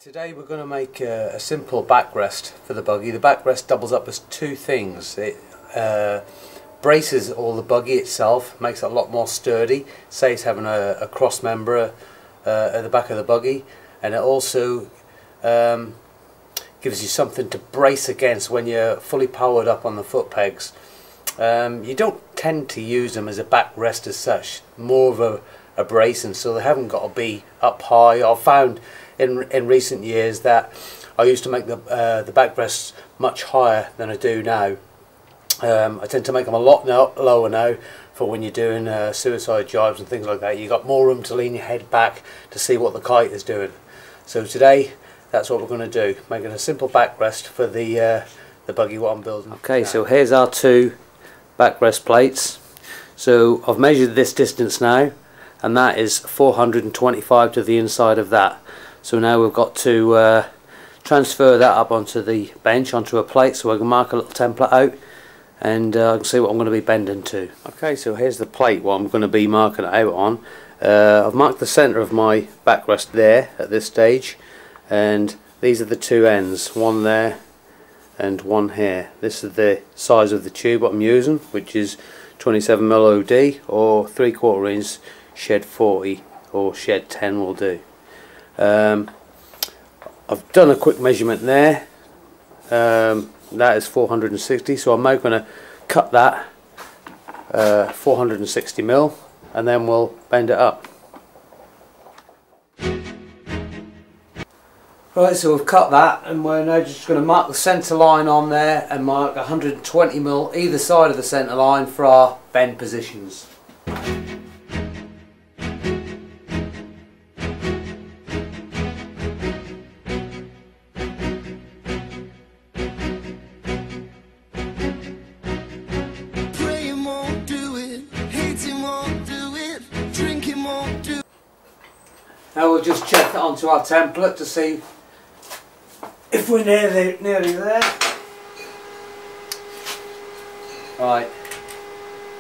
Today we're going to make a simple backrest for the buggy. The backrest doubles up as two things. It braces all the buggy itself, makes it a lot more sturdy, saves having a cross member at the back of the buggy, and it also gives you something to brace against when you're fully powered up on the foot pegs. You don't tend to use them as a backrest as such, more of a bracing, so they haven't got to be up high. I've found in recent years that I used to make the backrests much higher than I do now. I tend to make them a lot lower now for when you're doing suicide dives and things like that. You've got more room to lean your head back to see what the kite is doing. So today that's what we're going to do, making a simple backrest for the buggy what I'm building. Okay, so here's our two backrest plates. So I've measured this distance now, and that is 425 to the inside of that. So now we've got to transfer that up onto the bench, onto a plate, so I can mark a little template out and I can see what I'm going to be bending to. Okay, so here's the plate what I'm going to be marking it out on. I've marked the centre of my backrest there at this stage, and these are the two ends, one there and one here. This is the size of the tube I'm using, which is 27mm OD or 3/4 inch shed 40 or shed 10 will do. I've done a quick measurement there. That is 460, so I'm now going to cut that 460mm and then we'll bend it up. Right, so we've cut that and we're now just going to mark the centre line on there and mark 120mm either side of the centre line for our bend positions. Now we'll just check it onto our template to see if we're nearly there. Right,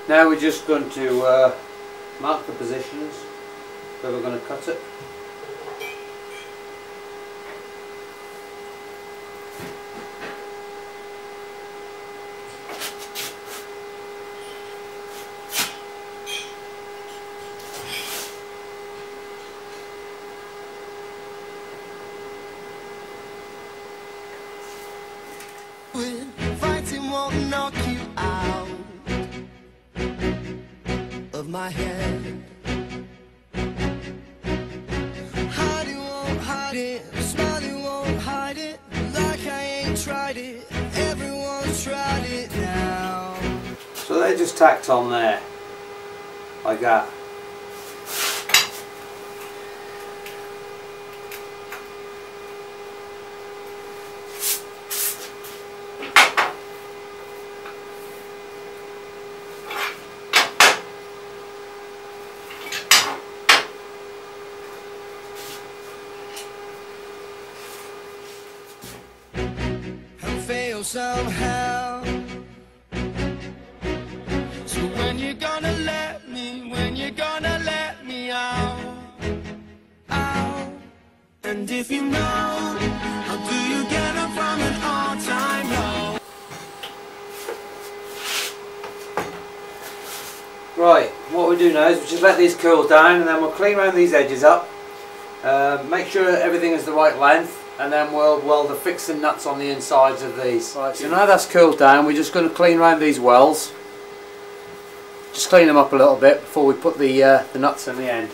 now we're just going to mark the positions where we're going to cut it. Fighting won't knock you out of my head. Hiding won't hide it, smiling won't hide it. Like I ain't tried it, everyone's tried it now. So they're just tacked on there, like that. Somehow. So when you're gonna let me out, and if you know, how do you get up from an all-time low? Right, what we do now is we just let these cool down and then we'll clean around these edges up, make sure everything is the right length, and then we'll weld the fixing nuts on the insides of these. Right, so now that's cooled down, we're just going to clean around these wells. Just clean them up a little bit before we put the nuts in the end.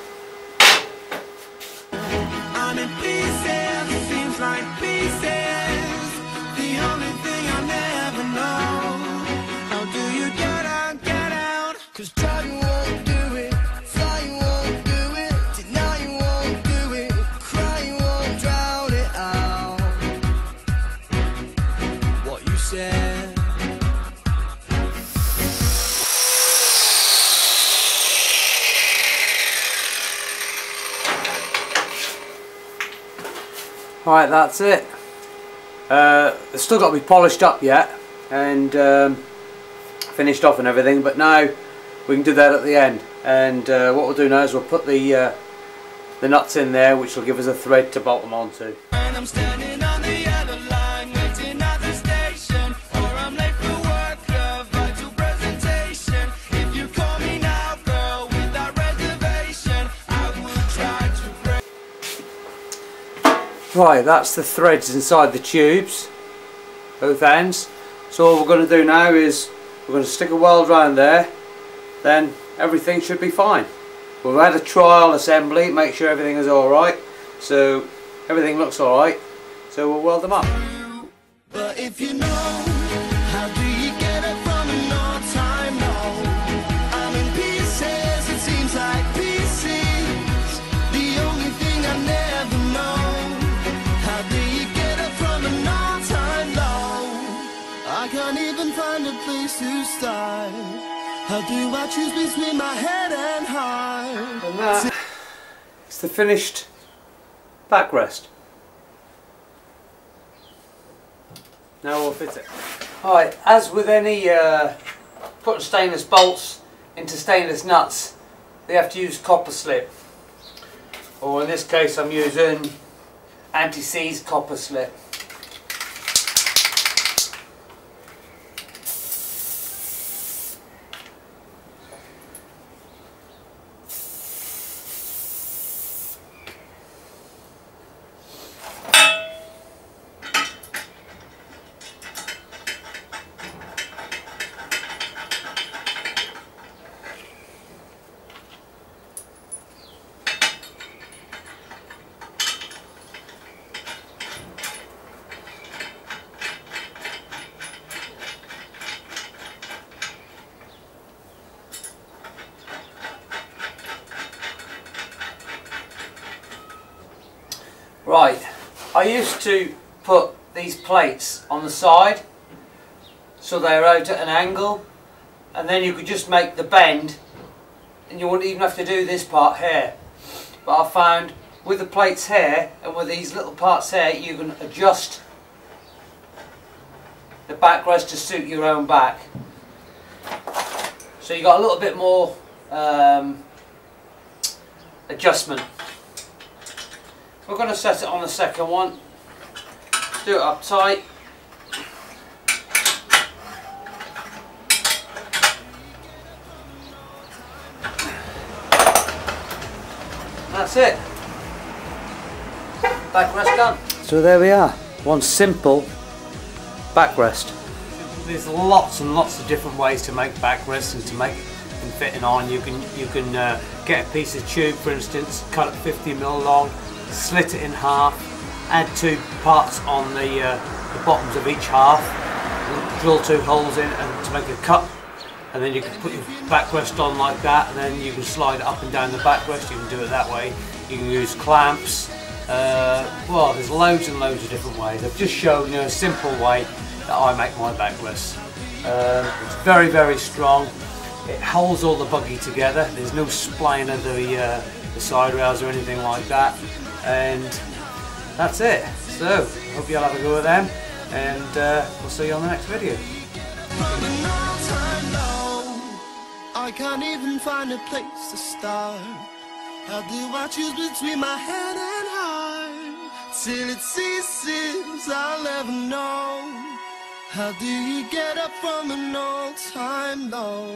I'm in pieces, it seems like pieces. The only thing I never know, how do you get out? 'Cause driving won't do it, flying won't do it, denying won't do it, crying won't drown it out. What you said. Right, that's it. It's still got to be polished up yet and finished off and everything, but now we can do that at the end. And what we'll do now is we'll put the nuts in there, which will give us a thread to bolt them onto. when I'm standing on the other line, waiting at the station, or I'm late for work, a vital presentation. If you call me now, girl, without reservation, I will try to break. Right, that's the threads inside the tubes, both ends. So all we're going to do now is we're going to stick a weld around there, then everything should be fine. We've had a trial assembly, make sure everything is alright. So everything looks alright, so we'll weld them up. But if you know, how do you get it from an all-time low? I'm in pieces, it seems like pieces. The only thing I never know, how do you get it from an all-time low? I can't even find a place to start. How do I choose between my head and heart? And that is the finished backrest. Now we'll fit it. Alright, as with any putting stainless bolts into stainless nuts, they have to use copper slip. Or in this case I'm using anti-seize copper slip. Right, I used to put these plates on the side so they're out at an angle, and then you could just make the bend and you wouldn't even have to do this part here. But I found with the plates here and with these little parts here, you can adjust the backrest to suit your own back. So you got a little bit more adjustment. We're going to set it on the second one. Do it up tight. That's it. Backrest done. So there we are. One simple backrest. There's lots and lots of different ways to make backrests and to make them fitting on. You can get a piece of tube, for instance, cut it 50mm long, slit it in half, add two parts on the bottoms of each half, drill two holes in and to make a cut, and then you can put your backrest on like that, and then you can slide it up and down the backrest. You can do it that way. You can use clamps. Well, there's loads and loads of different ways. I've just shown you a simple way that I make my backrest. It's very, very strong. It holds all the buggy together. There's no spline of the side rails or anything like that. And that's it. So, hope you'll have a go at them, and we'll see you on the next video. I can't even find a place to start. How do I choose between my head and heart? Till it ceases, I'll never know. How do you get up from an all-time low?